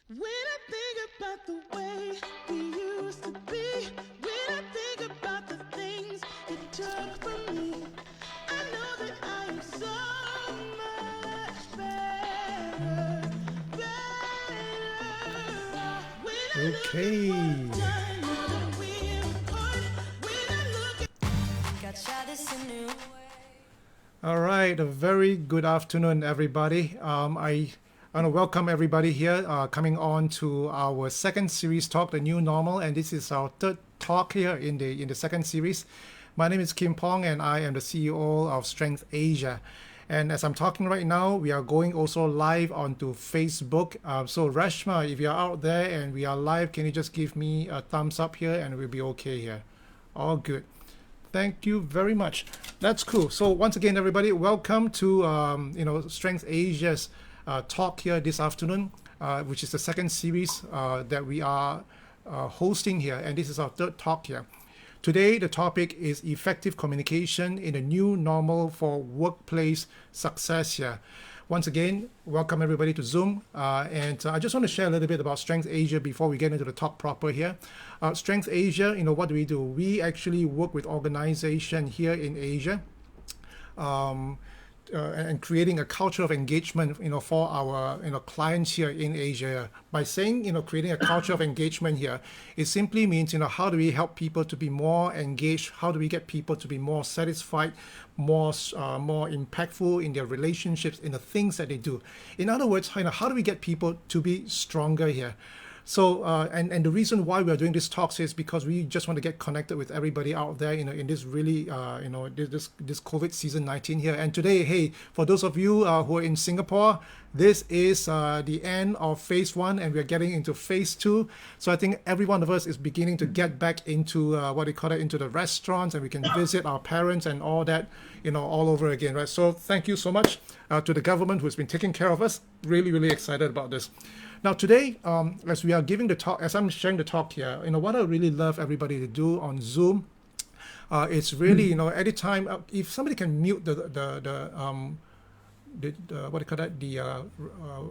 When I think about the way we used to be, when I think about the things you took from me, I know that I am so much better, better. When I look at what I've done, now that we're apart, when I look at God, try this a new way. All right, a very good afternoon, everybody. I want to welcome everybody here coming on to our second series talk, The New Normal, and this is our third talk here in the second series. My name is Pong, and I am the CEO of Strength Asia. And as I'm talking right now, we are going also live onto Facebook. So Rashma, if you're out there and we are live, can you just give me a thumbs up here and we'll be okay here? All good. Thank you very much. That's cool. So once again, everybody, welcome to Strength Asia's talk here this afternoon, which is the second series that we are hosting here, and this is our third talk here. Today, the topic is effective communication in the new normal for workplace success here. Once again, welcome everybody to Zoom. And I just want to share a little bit about Strength Asia before we get into the talk proper here. Strength Asia, what do? We actually work with organization here in Asia. And creating a culture of engagement, for our, clients here in Asia. By saying, creating a culture of engagement here, it simply means, how do we help people to be more engaged? How do we get people to be more satisfied, more impactful in their relationships, in the things that they do? In other words, how do we get people to be stronger here? So, and the reason why we are doing these talks is because we just want to get connected with everybody out there, in this really, this COVID season 19 here. And today, hey, for those of you who are in Singapore, this is the end of phase 1 and we're getting into phase 2. So I think every one of us is beginning to get back into into the restaurants, and we can visit our parents and all that, all over again, right? So thank you so much to the government who's been taking care of us. Really, really excited about this. Now today, as we are giving the talk, as I'm sharing the talk here, what I really love everybody to do on Zoom, it's really, anytime, if somebody can mute the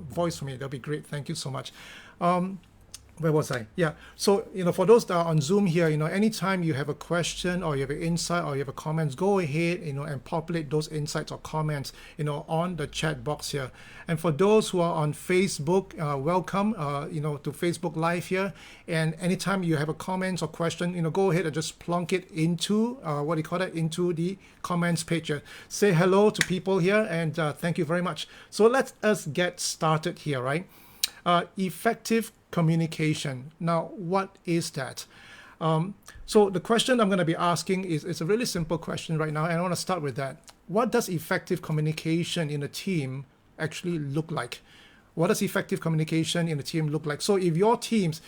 voice for me, that'll be great. Thank you so much. Where was I? Yeah. So, for those that are on Zoom here, anytime you have a question or you have an insight or you have a comments, go ahead, and populate those insights or comments, on the chat box here. And for those who are on Facebook, welcome, to Facebook Live here. And anytime you have a comments or question, go ahead and just plunk it into, into the comments page here. Say hello to people here, and thank you very much. So let us get started here, right? Effective communication. Now, what is that? So the question I'm going to be asking is a really simple question right now, and I want to start with that. What does effective communication in a team actually look like? What does effective communication in a team look like? So if your teams,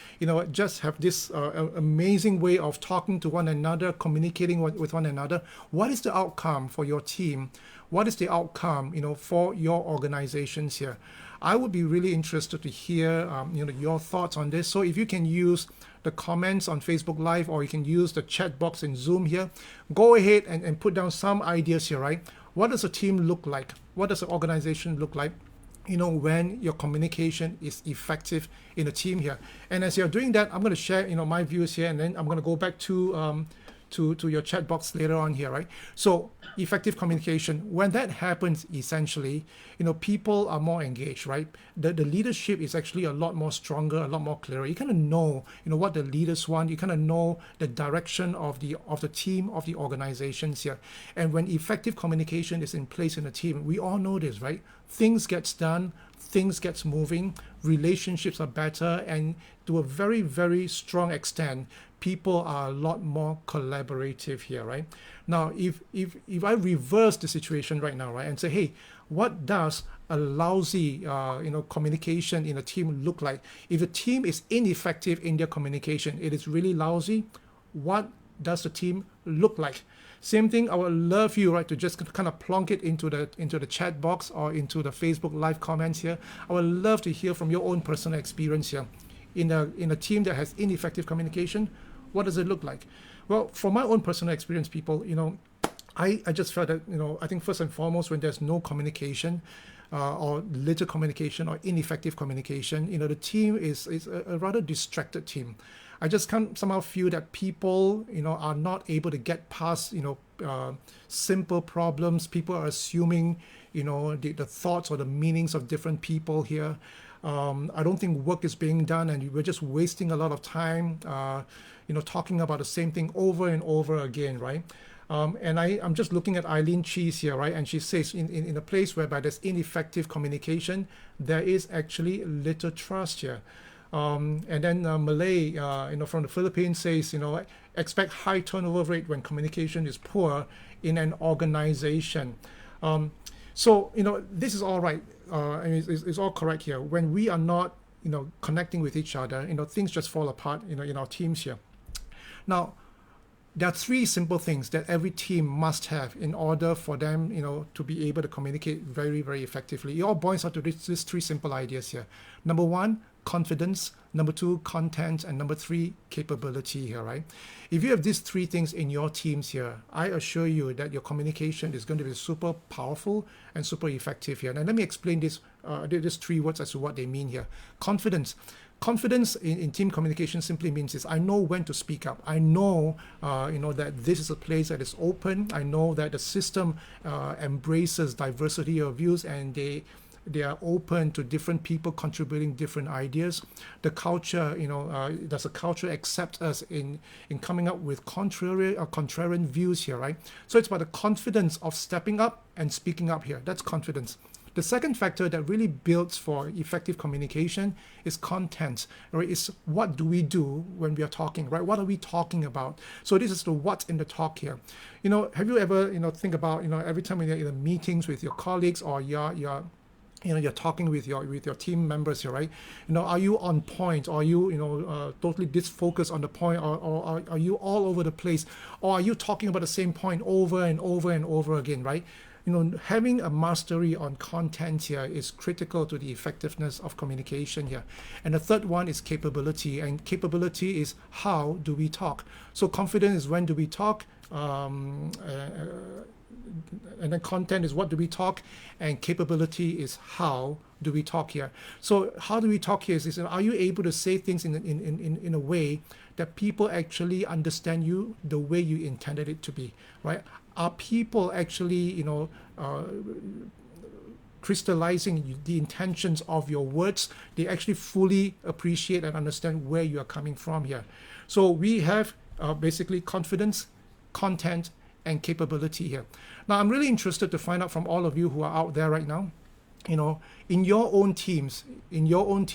just have this amazing way of talking to one another, communicating with one another, what is the outcome for your team? What is the outcome, for your organizations here? I would be really interested to hear, your thoughts on this. So if you can use the comments on Facebook Live, or you can use the chat box in Zoom here, go ahead and put down some ideas here, right? What does a team look like? What does an organization look like? When your communication is effective in a team here. And as you're doing that, I'm going to share, my views here, and then I'm going to go back to your chat box later on here, right? So effective communication, when that happens, essentially, people are more engaged, right? The leadership is actually a lot more stronger, a lot more clearer. You kind of know, what the leaders want. You kind of know the direction of the team, of the organizations here. And when effective communication is in place in a team, we all know this, right? Things gets done, things gets moving, relationships are better, and to a very, very strong extent, people are a lot more collaborative here, right? Now, if I reverse the situation right now, right, and say, hey, what does a lousy, communication in a team look like? If the team is ineffective in their communication, it is really lousy, what does the team look like? Same thing, I would love you, right, to just kind of plonk it into the chat box or into the Facebook Live comments here. I would love to hear from your own personal experience here. In a team that has ineffective communication, what does it look like? Well, from my own personal experience, people, I just felt that, I think first and foremost, when there's no communication, or little communication or ineffective communication, the team is a rather distracted team. I just can't somehow feel that people, are not able to get past, simple problems. People are assuming, the thoughts or the meanings of different people here. I don't think work is being done, and we're just wasting a lot of time, talking about the same thing over and over again, right? And I'm just looking at Eileen Cheese here, right? And she says in a place whereby there's ineffective communication, there is actually little trust here. And then Malay, from the Philippines says, expect high turnover rate when communication is poor in an organization. So, this is all right. It's all correct here. When we are not, connecting with each other, things just fall apart, in our teams here. Now, there are three simple things that every team must have in order for them, to be able to communicate very, very effectively. It all boils down to these three simple ideas here. Number one, confidence. Number two, content. And number three, capability here, right? If you have these three things in your teams here, I assure you that your communication is going to be super powerful and super effective here. And let me explain these three words as to what they mean here. Confidence. Confidence in team communication simply means is I know when to speak up. I know, that this is a place that is open. I know that the system embraces diversity of views, and they are open to different people contributing different ideas. The culture, does the culture accept us in coming up with contrarian views here, right? So it's about the confidence of stepping up and speaking up here. That's confidence. The second factor that really builds for effective communication is content, right? It's what do we do when we are talking, right? What are we talking about? So this is the what's in the talk here. Have you ever, think about, every time you're in meetings with your colleagues, or you're talking with your team members here, right? Are you on point? Or are you, totally disfocused on the point? Or are you all over the place? Or are you talking about the same point over and over and over again, right? Having a mastery on content here is critical to the effectiveness of communication here. And the third one is capability. And capability is how do we talk? So confidence is when do we talk? And then content is what do we talk, and capability is how do we talk here. So how do we talk here is are you able to say things in a way that people actually understand you the way you intended it to be, right? Are people actually crystallizing the intentions of your words? They actually fully appreciate and understand where you are coming from here. So we have basically confidence, content, and capability here. Now, I'm really interested to find out from all of you who are out there right now, in your own teams, in your own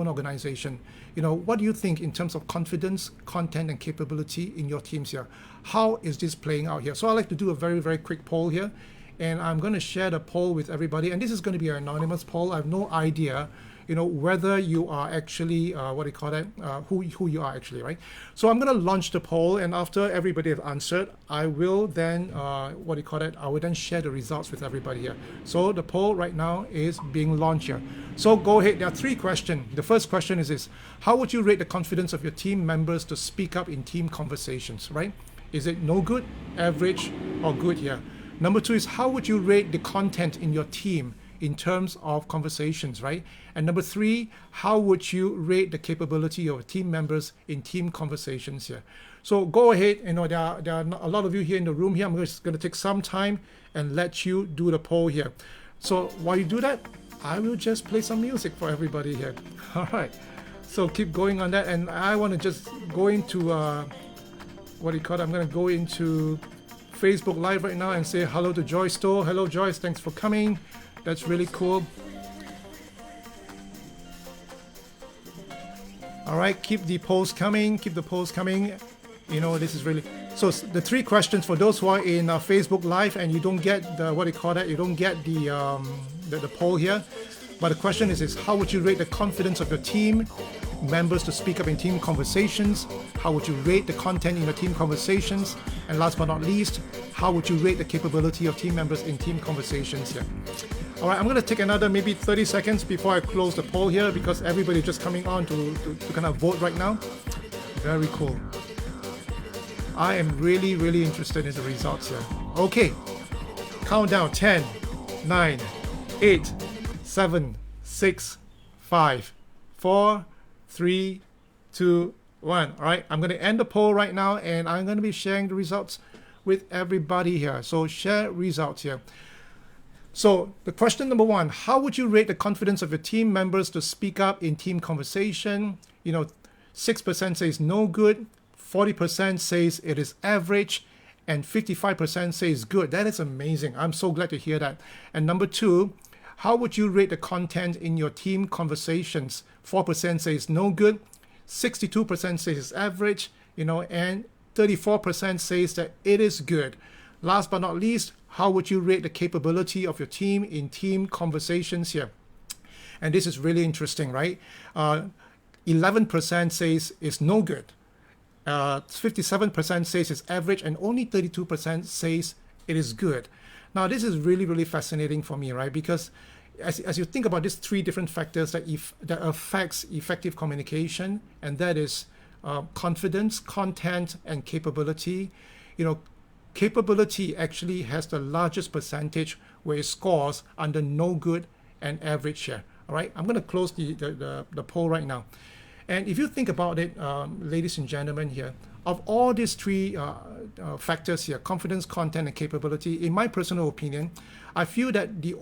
organization, what do you think in terms of confidence, content, and capability in your teams here? How is this playing out here? So I'd like to do a very, very quick poll here, and I'm going to share the poll with everybody. And this is going to be an anonymous poll. I have no idea, whether you are actually, who you are actually, right? So I'm going to launch the poll, and after everybody have answered, I will then, I will then share the results with everybody here. So the poll right now is being launched here. So go ahead. There are three questions. The first question is this: how would you rate the confidence of your team members to speak up in team conversations, right? Is it no good, average, or good here? Number two is how would you rate the content in your team in terms of conversations, right? And number three, how would you rate the capability of team members in team conversations here? So go ahead, there are a lot of you here in the room here. I'm just going to take some time and let you do the poll here. So while you do that, I will just play some music for everybody here. All right, so keep going on that, and I want to just go into, I'm going to go into Facebook Live right now and say hello to Joyce Stowe. Hello Joyce, thanks for coming. That's really cool. All right, keep the polls coming. Keep the polls coming. This is really... So the three questions for those who are in Facebook Live and you don't get the, you don't get the poll here. But the question is how would you rate the confidence of your team members to speak up in team conversations? How would you rate the content in your team conversations? And last but not least, how would you rate the capability of team members in team conversations here? All right, I'm going to take another maybe 30 seconds before I close the poll here, because everybody's just coming on to kind of vote right now. Very cool. I am really, really interested in the results here. Okay, countdown, 10, 9, 8, 7, 6, 5, 4, 3, 2, 1. All right, I'm going to end the poll right now, and I'm going to be sharing the results with everybody here. So share results here. So the question number 1, how would you rate the confidence of your team members to speak up in team conversation? 6% says no good, 40% says it is average, and 55% says good. That is amazing. I'm so glad to hear that. And number 2, how would you rate the content in your team conversations? 4% says no good, 62% says it's average, and 34% says that it is good. Last but not least, how would you rate the capability of your team in team conversations here? And this is really interesting, right? 11% says it's no good. 57% says it's average, and only 32% says it is good. Now, this is really, really fascinating for me, right? Because as you think about these 3 different factors that affects effective communication, and that is confidence, content, and capability. Capability actually has the largest percentage where it scores under no good and average here. All right, I'm going to close the poll right now. And if you think about it, ladies and gentlemen here, of all these 3 factors here, confidence, content, and capability, in my personal opinion, I feel that the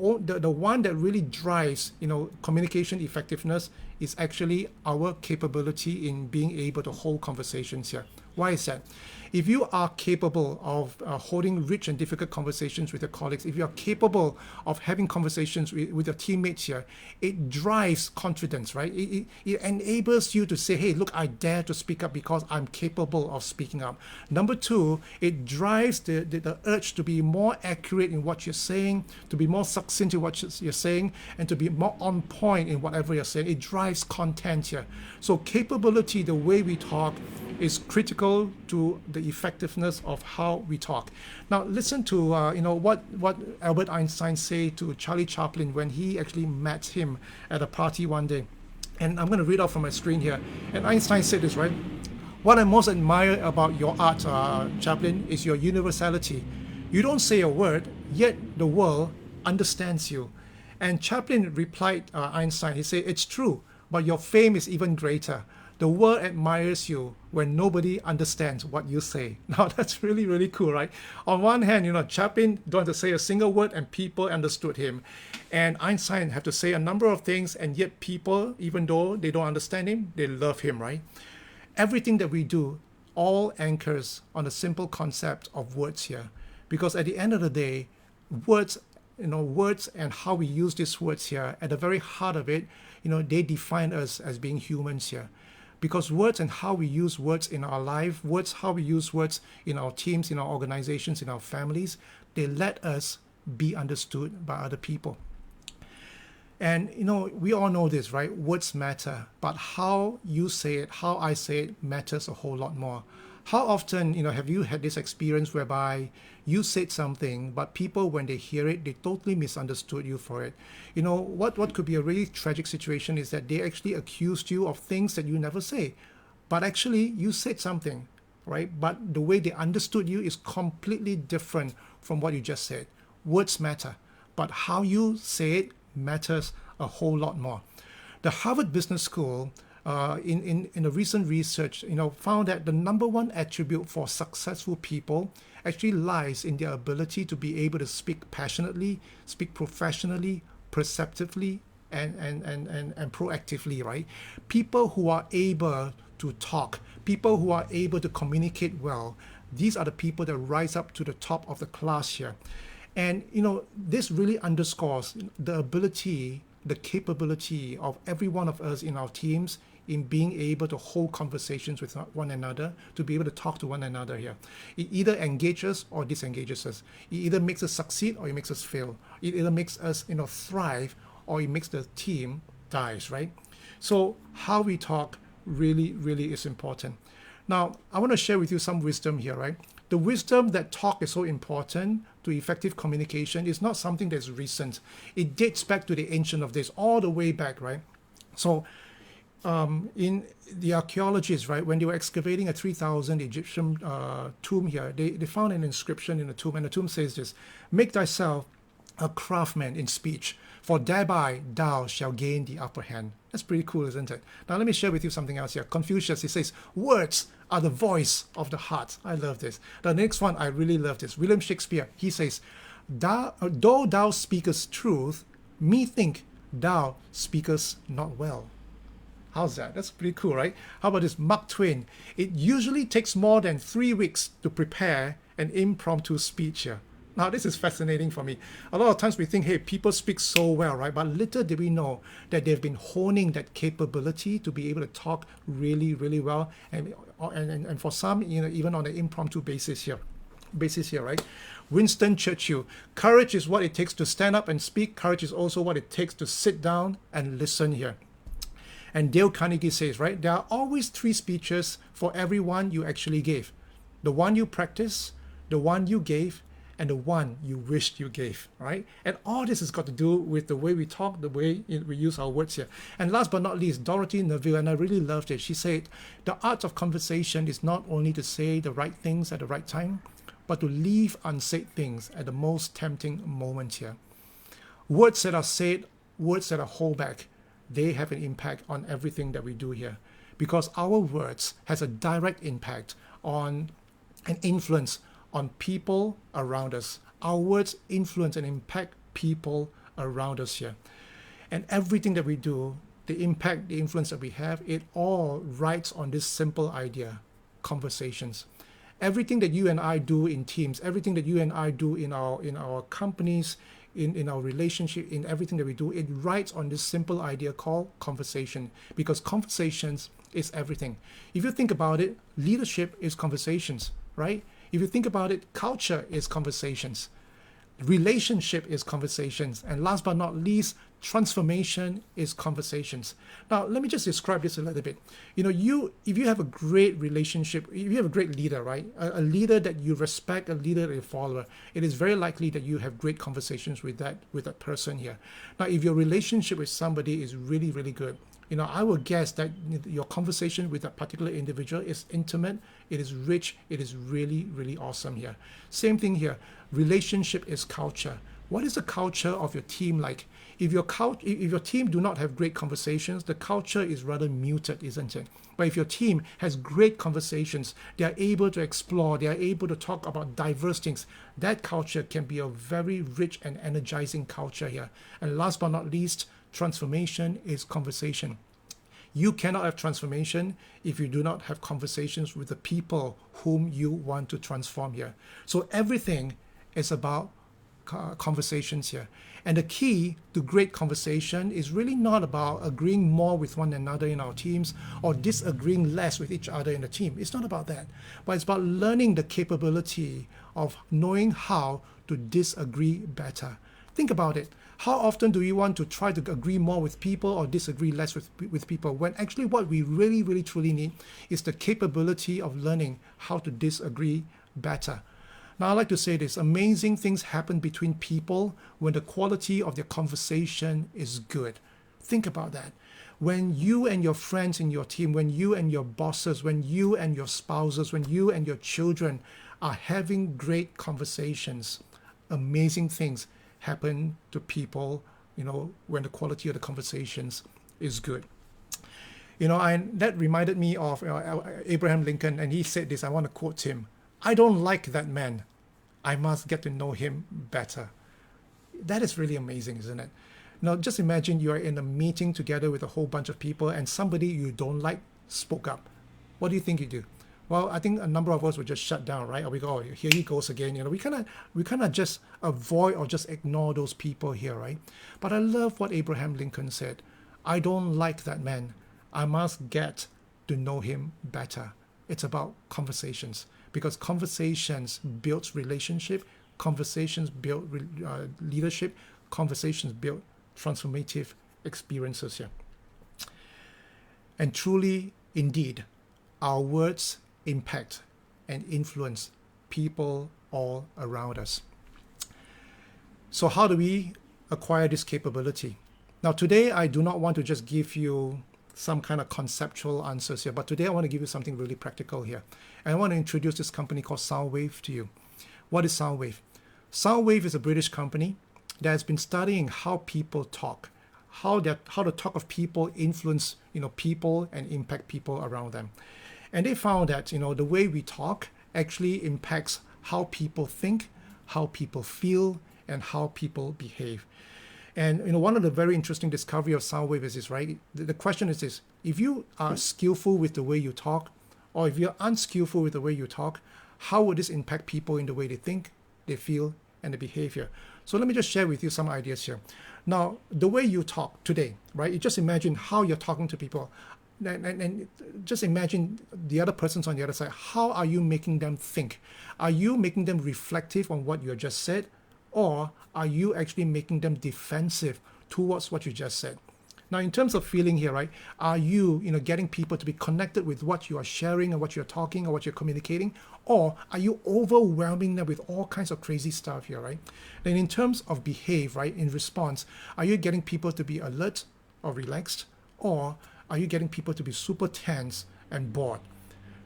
one that really drives communication effectiveness is actually our capability in being able to hold conversations here. Why is that? If you are capable of holding rich and difficult conversations with your colleagues, if you are capable of having conversations with your teammates here, it drives confidence, right? It enables you to say, hey, look, I dare to speak up because I'm capable of speaking up. Number 2, it drives the urge to be more accurate in what you're saying, to be more succinct in what you're saying, and to be more on point in whatever you're saying. It drives content here. So capability, the way we talk, is critical to the effectiveness of how we talk. Now, listen to what Albert Einstein said to Charlie Chaplin when he actually met him at a party one day. And I'm going to read off from my screen here. And Einstein said this, right? What I most admire about your art, Chaplin, is your universality. You don't say a word, yet the world understands you. And Chaplin replied, Einstein, he said, it's true, but your fame is even greater. The world admires you when nobody understands what you say. Now, that's really, really cool, right? On one hand, Chaplin don't have to say a single word and people understood him. And Einstein have to say a number of things, and yet people, even though they don't understand him, they love him, right? Everything that we do all anchors on a simple concept of words here. Because at the end of the day, words and how we use these words here, at the very heart of it, they define us as being humans here. Because words and how we use words in our life, how we use words in our teams, in our organizations, in our families, they let us be understood by other people. And, we all know this, right? Words matter, but how you say it, how I say it matters a whole lot more. How often, have you had this experience whereby you said something, but people, when they hear it, they totally misunderstood you for it? What could be a really tragic situation is that they actually accused you of things that you never say. But actually, you said something, right? But the way they understood you is completely different from what you just said. Words matter, but how you say it matters a whole lot more. The Harvard Business School, in a recent research, found that the number 1 attribute for successful people actually lies in their ability to be able to speak passionately, speak professionally, perceptively, and proactively, right? People who are able to talk, people who are able to communicate well, these are the people that rise up to the top of the class here. And, this really underscores the ability, the capability of every one of us in our teams in being able to hold conversations with one another, to be able to talk to one another here. It either engages or disengages us. It either makes us succeed or it makes us fail. It either makes us, thrive, or it makes the team dies, right? So how we talk really, really is important. Now, I want to share with you some wisdom here, right? The wisdom that talk is so important to effective communication is not something that's recent. It dates back to the ancient of days, all the way back, right? So in the archaeologists, right, when they were excavating a 3,000 Egyptian tomb here, they found an inscription in the tomb, and the tomb says this: make thyself a craftsman in speech, for thereby thou shalt gain the upper hand. That's pretty cool, isn't it? Now let me share with you something else here. Confucius, he says, words are the voice of the heart. I love this. The next one, I really love this. William Shakespeare, he says, though thou speakest truth, methink thou speakest not well. How's that? That's pretty cool, right? How about this? Mark Twain. It usually takes more than 3 weeks to prepare an impromptu speech here. Now, this is fascinating for me. A lot of times we think, hey, people speak so well, right? But little did we know that they've been honing that capability to be able to talk really, really well. And for some, even on an impromptu basis here, right? Winston Churchill. Courage is what it takes to stand up and speak. Courage is also what it takes to sit down and listen here. And Dale Carnegie says, right, there are always 3 speeches for every one you actually gave. The one you practiced, the one you gave, and the one you wished you gave, right? And all this has got to do with the way we talk, the way we use our words here. And last but not least, Dorothy Neville, and I really loved it. She said, the art of conversation is not only to say the right things at the right time, but to leave unsaid things at the most tempting moment here. Words that are said, words that are hold back, they have an impact on everything that we do here, because our words has a direct impact on an influence on people around us. Our words influence and impact people around us here. And everything that we do, the impact, the influence that we have, it all rides on this simple idea, conversations. Everything that you and I do in teams, everything that you and I do in our companies, in our relationship, in everything that we do, it rides on this simple idea called conversation, because conversations is everything. If you think about it, leadership is conversations, right? If you think about it, culture is conversations. Relationship is conversations. And last but not least, transformation is conversations. Now, let me just describe this a little bit. If you have a great relationship, if you have a great leader, right? A leader that you respect, a leader that you follow, it is very likely that you have great conversations with that person here. Now, if your relationship with somebody is really, really good, I will guess that your conversation with that particular individual is intimate, it is rich, it is really, really awesome here. Same thing here. Relationship is culture. What is the culture of your team like? If your team do not have great conversations, the culture is rather muted, isn't it? But if your team has great conversations, they are able to explore, they are able to talk about diverse things, that culture can be a very rich and energizing culture here. And last but not least, transformation is conversation. You cannot have transformation if you do not have conversations with the people whom you want to transform here. So everything is about conversations here. And the key to great conversation is really not about agreeing more with one another in our teams or disagreeing less with each other in the team. It's not about that. But it's about learning the capability of knowing how to disagree better. Think about it. How often do you want to try to agree more with people or disagree less with people, when actually what we really, really, truly need is the capability of learning how to disagree better. Now, I like to say this. Amazing things happen between people when the quality of their conversation is good. Think about that. When you and your friends in your team, when you and your bosses, when you and your spouses, when you and your children are having great conversations, amazing things happen to people, when the quality of the conversations is good. And that reminded me of Abraham Lincoln, and he said this, I want to quote him: "I don't like that man. I must get to know him better." That is really amazing, isn't it? Now, just imagine you are in a meeting together with a whole bunch of people and somebody you don't like spoke up. What do you think you do? Well, I think a number of us would just shut down, right? Or we go, oh, here he goes again. We kind of just avoid or just ignore those people here, right? But I love what Abraham Lincoln said. I don't like that man. I must get to know him better. It's about conversations, because conversations build relationship, conversations build leadership, conversations build transformative experiences here. And truly, indeed, our words impact and influence people all around us. So how do we acquire this capability? Now, today, I do not want to just give you some kind of conceptual answers here, but today I want to give you something really practical here. And I want to introduce this company called Soundwave to you. What is Soundwave? Soundwave is a British company. that has been studying how people talk, how the talk of people influence people and impact people around them. And they found that the way we talk actually impacts how people think, how people feel, and how people behave. And one of the very interesting discovery of Soundwave is this, right? The question is this: if you are skillful with the way you talk, or if you're unskillful with the way you talk, how would this impact people in the way they think, they feel, and the behavior? So let me just share with you some ideas here. Now, the way you talk today, right? You just imagine how you're talking to people. And just imagine the other person's on the other side. How are you making them think? Are you making them reflective on what you just said? Or are you actually making them defensive towards what you just said? Now, in terms of feeling here, right, are you, getting people to be connected with what you are sharing and what you're talking or what you're communicating? Or are you overwhelming them with all kinds of crazy stuff here, right? Then in terms of behave, right, in response, are you getting people to be alert or relaxed? Or are you getting people to be super tense and bored?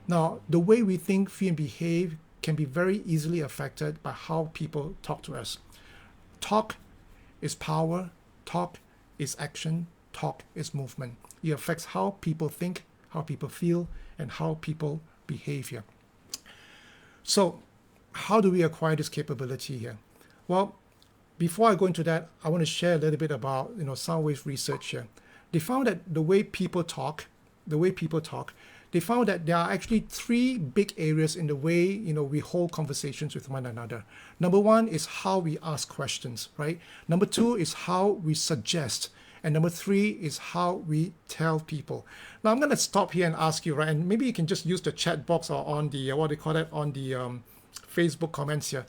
Now, the way we think, feel, and behave can be very easily affected by how people talk to us. Talk is power. Talk is action. Talk is movement. It affects how people think, how people feel, and how people behave here. So how do we acquire this capability here? Well, before I go into that, I want to share a little bit about Soundwave research here. They found that the way people talk, they found that there are actually three big areas in the way we hold conversations with one another. Number one is how we ask questions, right? Number two is how we suggest. And number three is how we tell people. Now I'm going to stop here and ask you, right? And maybe you can just use the chat box or on the on the Facebook comments here.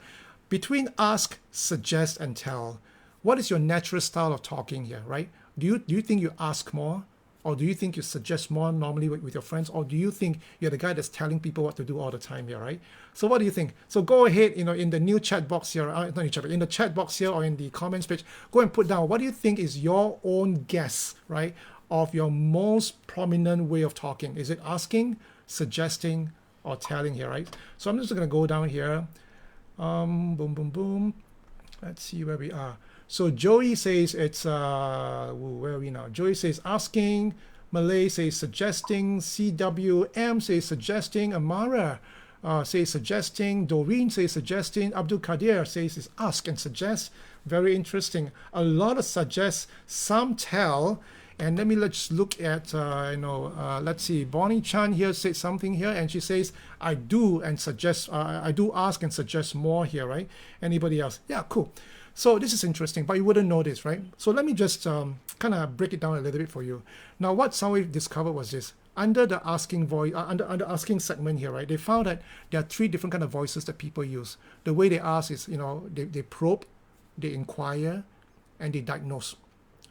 Between ask, suggest, and tell, what is your natural style of talking here, right? Do you think you ask more? Or do you think you suggest more normally with your friends? Or do you think you're the guy that's telling people what to do all the time here, right? So what do you think? So go ahead, in the new chat box here, in the chat box here or in the comments page, go and put down, what do you think is your own guess, right, of your most prominent way of talking? Is it asking, suggesting, or telling here, right? So I'm just going to go down here. Boom, boom, boom. Let's see where we are. So Joey says it's, where are we now? Joey says asking, Malay says suggesting, CWM says suggesting, Amara says suggesting, Doreen says suggesting, Abdul Kadir says is ask and suggest. Very interesting. A lot of suggest, some tell. And let's look at, let's see, Bonnie Chan here said something here, and she says, I do and suggest, I do ask and suggest more here, right? Anybody else? Yeah, cool. So this is interesting, but you wouldn't know this, right? So let me just kind of break it down a little bit for you. Now, what Soundwave discovered was this. Under the asking voice, under asking segment here, right? They found that there are three different kind of voices that people use. The way they ask is, they probe, they inquire, and they diagnose,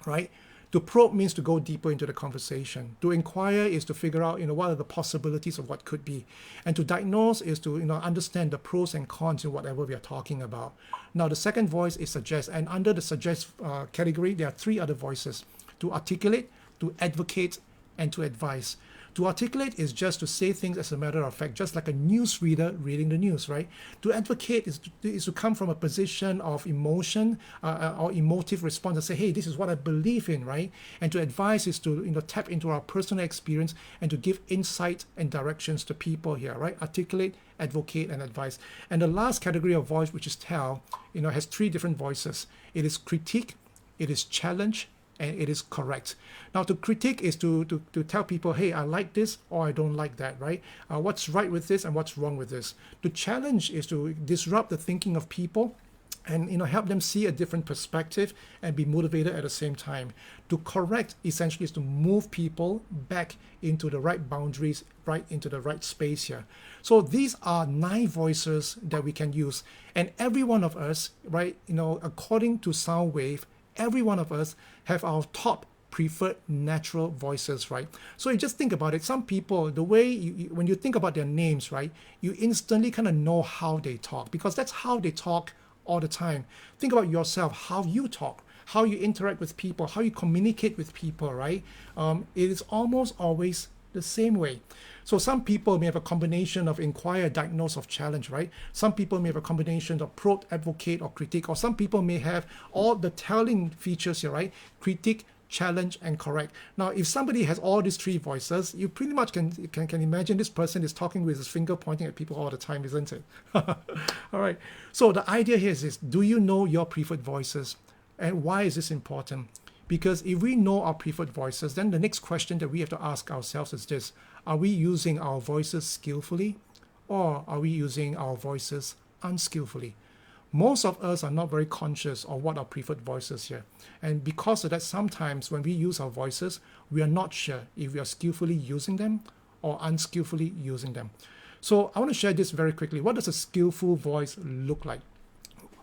right? To probe means to go deeper into the conversation. To inquire is to figure out, what are the possibilities of what could be. And to diagnose is to, understand the pros and cons in whatever we are talking about. Now, the second voice is suggest. And under the suggest category, there are three other voices: to articulate, to advocate, and to advise. To articulate is just to say things as a matter of fact, just like a newsreader reading the news, right? To advocate is to come from a position of emotion or emotive response and say, hey, this is what I believe in, right? And to advise is to tap into our personal experience and to give insight and directions to people here, right? Articulate, advocate, and advise. And the last category of voice, which is tell, has three different voices. It is critique, it is challenge, and it is correct. Now, to critique is to tell people, hey, I like this or I don't like that, right? What's right with this and what's wrong with this? To challenge is to disrupt the thinking of people and help them see a different perspective and be motivated at the same time. To correct essentially is to move people back into the right boundaries, right into the right space here. So these are 9 voices that we can use. And every one of us, right, according to Soundwave, every one of us have our top preferred natural voices, right? So you just think about it. Some people, the way when you think about their names, right, you instantly kind of know how they talk because that's how they talk all the time. Think about yourself, how you talk, how you interact with people, how you communicate with people, right? It is almost always the same way. So some people may have a combination of inquire, diagnose, of challenge, right? Some people may have a combination of probe, advocate, or critique, or some people may have all the telling features here, right? Critique, challenge, and correct. Now, if somebody has all these three voices, you pretty much can imagine this person is talking with his finger pointing at people all the time, isn't it? All right. So the idea here is this: do you know your preferred voices? And why is this important? Because if we know our preferred voices, then the next question that we have to ask ourselves is this: are we using our voices skillfully, or are we using our voices unskillfully? Most of us are not very conscious of what our preferred voices here. And because of that, sometimes when we use our voices, we are not sure if we are skillfully using them or unskillfully using them. So I want to share this very quickly. What does a skillful voice look like?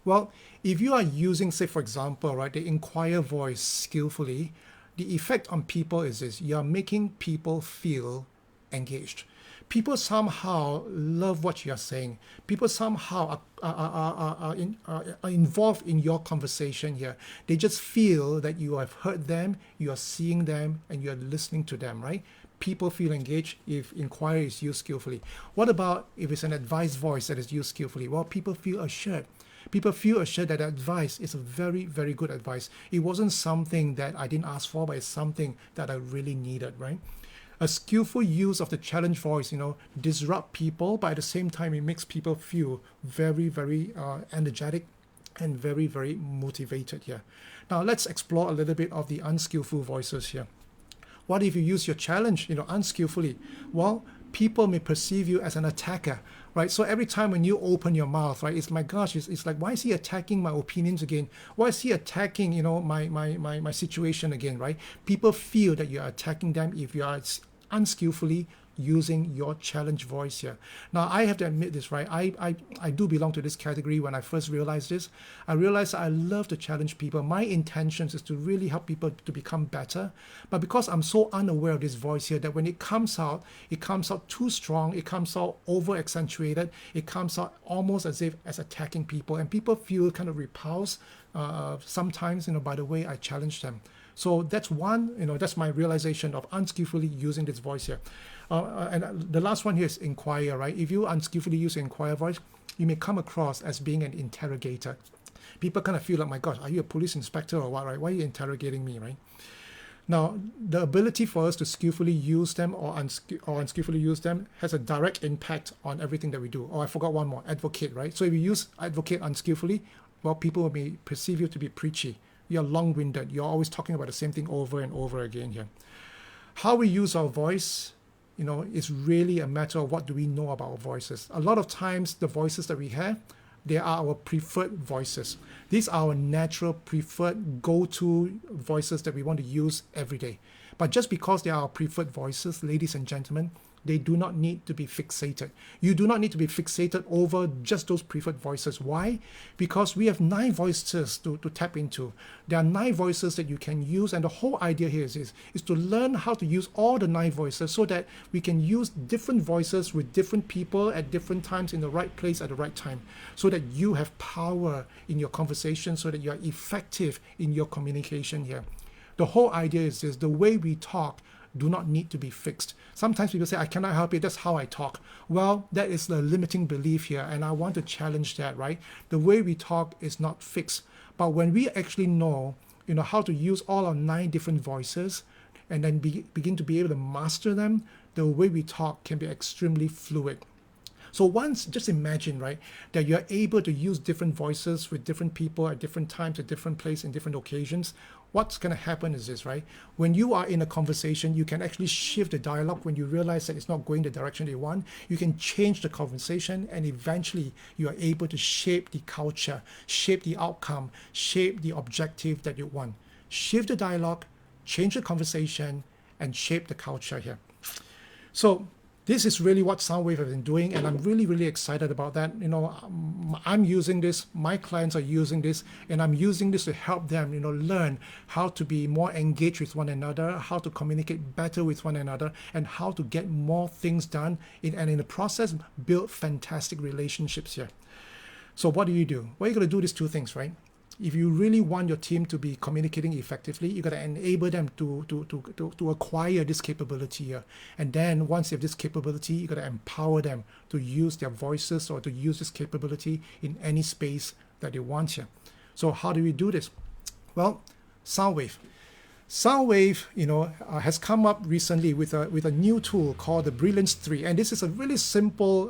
Well, if you are using, say, for example, right, the inquire voice skillfully, the effect on people is this: you are making people feel engaged. People somehow love what you are saying. People somehow are involved in your conversation here. They just feel that you have heard them, you are seeing them, and you are listening to them, right? People feel engaged if inquiry is used skillfully. What about if it's an advice voice that is used skillfully? Well, people feel assured. People feel assured that advice is a very, very good advice. It wasn't something that I didn't ask for, but it's something that I really needed, right? A skillful use of the challenge voice, disrupt people, but at the same time, it makes people feel very, very energetic and very, very motivated here. Now, let's explore a little bit of the unskillful voices here. What if you use your challenge, unskillfully? Well, people may perceive you as an attacker, right? So every time when you open your mouth, right, it's my gosh, it's like, why is he attacking my opinions again? Why is he attacking, my situation again, right? People feel that you're attacking them if you are unskillfully using your challenge voice here. Now, I have to admit this, right? I do belong to this category. When I first realized this, I realized I love to challenge people. My intentions is to really help people to become better. But because I'm so unaware of this voice here, that when it comes out too strong, it comes out over accentuated, it comes out almost as if as attacking people, and people feel kind of repulsed sometimes, by the way I challenge them. So that's one, that's my realization of unskillfully using this voice here. And the last one here is inquire, right? If you unskillfully use inquire voice, you may come across as being an interrogator. People kind of feel like, my gosh, are you a police inspector or what, right? Why are you interrogating me, right? Now, the ability for us to skillfully use them or unskillfully use them has a direct impact on everything that we do. Oh, I forgot one more, advocate, right? So if you use advocate unskillfully, well, people may perceive you to be preachy. You're long-winded. You're always talking about the same thing over and over again here. How we use our voice, is really a matter of what do we know about our voices. A lot of times, the voices that we have, they are our preferred voices. These are our natural, preferred, go-to voices that we want to use every day. But just because they are our preferred voices, ladies and gentlemen, they do not need to be fixated. You do not need to be fixated over just those preferred voices. Why? Because we have 9 voices to tap into. There are 9 voices that you can use, and the whole idea here is to learn how to use all the 9 voices so that we can use different voices with different people at different times in the right place at the right time, so that you have power in your conversation, so that you are effective in your communication here. The whole idea is this: the way we talk do not need to be fixed. Sometimes people say, I cannot help it, that's how I talk. Well, that is the limiting belief here, and I want to challenge that, right? The way we talk is not fixed. But when we actually know, how to use all our 9 different voices, and then begin to be able to master them, the way we talk can be extremely fluid. So once, just imagine, right, that you're able to use different voices with different people at different times, at different places, in different occasions. What's going to happen is this, right? When you are in a conversation, you can actually shift the dialogue. When you realize that it's not going the direction they want, you can change the conversation, and eventually you are able to shape the culture, shape the outcome, shape the objective that you want. Shift the dialogue, change the conversation, and shape the culture here. So this is really what Soundwave has been doing, and I'm really, really excited about that. I'm using this, my clients are using this, and I'm using this to help them, learn how to be more engaged with one another, how to communicate better with one another, and how to get more things done, and in the process, build fantastic relationships here. So what do? Well, you're going to do these 2 things, right? if you really want your team to be communicating effectively, you got to enable them to acquire this capability here. And then once you have this capability, you got to empower them to use their voices or to use this capability in any space that they want here. So how do we do this? Well, Soundwave. Soundwave, has come up recently with a new tool called the Brilliance 3, and this is a really simple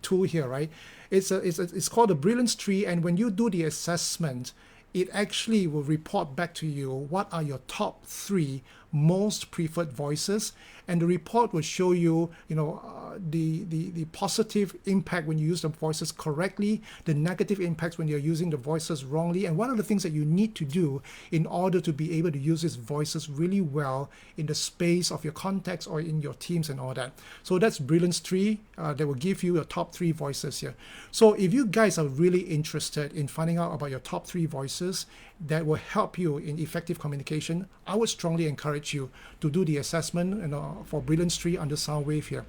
tool here, right? It's called the Brilliance 3, and when you do the assessment, it actually will report back to you what are your top 3 most preferred voices, and the report will show you, the positive impact when you use the voices correctly, the negative impacts when you're using the voices wrongly, and what are the things that you need to do in order to be able to use these voices really well in the space of your context or in your teams and all that. So that's Brilliance 3 that will give you your top 3 voices here. So if you guys are really interested in finding out about your top 3 voices that will help you in effective communication, I would strongly encourage you to do the assessment for Brilliance 3 under Soundwave here.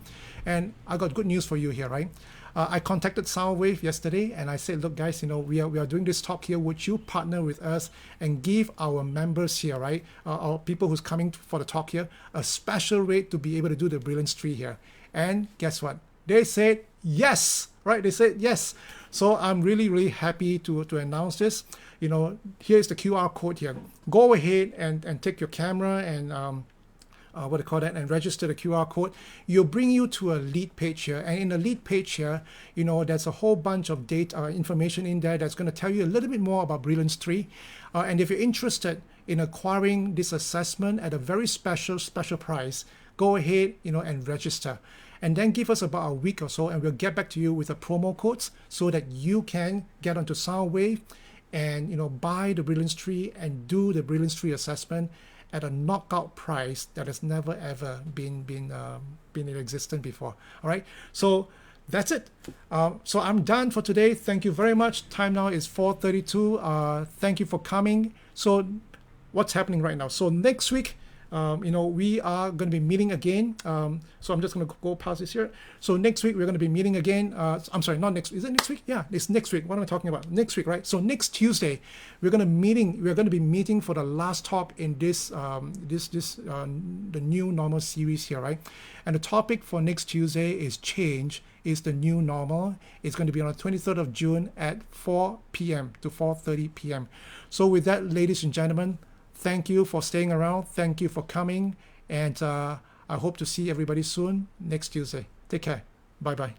And I got good news for you here, right? I contacted Soundwave yesterday and I said, look guys, we are doing this talk here. Would you partner with us and give our members here, right, our people who's coming for the talk here, a special rate to be able to do the Brilliance 3 here? And guess what? They said yes, right? They said yes. So I'm really, really happy to announce this. Here's the QR code here. Go ahead and take your camera and and register the QR code. It'll bring you to a lead page here, and in the lead page here, there's a whole bunch of data information in there that's going to tell you a little bit more about Brilliance 3. And if you're interested in acquiring this assessment at a very special price, go ahead and register, and then give us about a week or so, and we'll get back to you with the promo codes so that you can get onto Soundwave and buy the Brilliance 3 and do the Brilliance 3 assessment at a knockout price that has never ever been in existence before. All right, so that's it. So I'm done for today. Thank you very much. Time now is 4:32. Thank you for coming. So what's happening right now? So next week, we are going to be meeting again. So I'm just going to go past this here. So next week we're going to be meeting again. I'm sorry, not next. Is it next week? Yeah, it's next week. What am I talking about? Next week, right? So next Tuesday we're going to be meeting for the last talk in this the new normal series here, right? And the topic for next Tuesday is change is the new normal. It's going to be on the 23rd of June at 4 p.m. to 4:30 p.m. So with that, ladies and gentlemen, thank you for staying around. Thank you for coming. And I hope to see everybody soon next Tuesday. Take care. Bye-bye.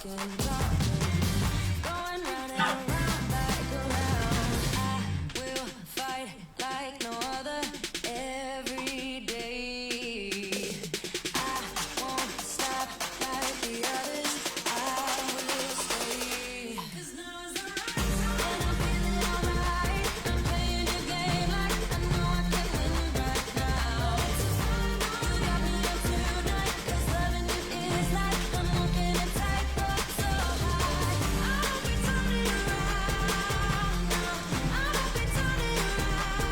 Going round and around, back around. I will fight like no other every day. I won't stop like the others. I will stay. 'Cause now is the right time. And I'm feeling alright. I'm playing the game like I know I can win right now. You got me up tonight. 'Cause loving you is like I'm walking a tightrope so high. I'll be turning around now. I'll be turning around.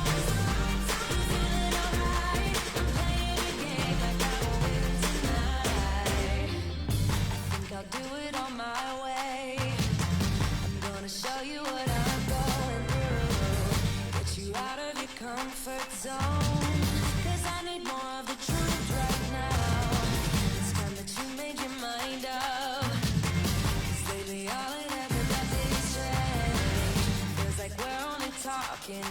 It's the right time. I'm feeling alright. I'm playing the game like I will win tonight. I think I'll do it on my way. I'm gonna show you what I'm going through. Get you out of your comfort zone. 'Cause I need more of the truth right now. It's time that you made your mind up. 'Cause lately all it ever does is change. Feels like we're only talking.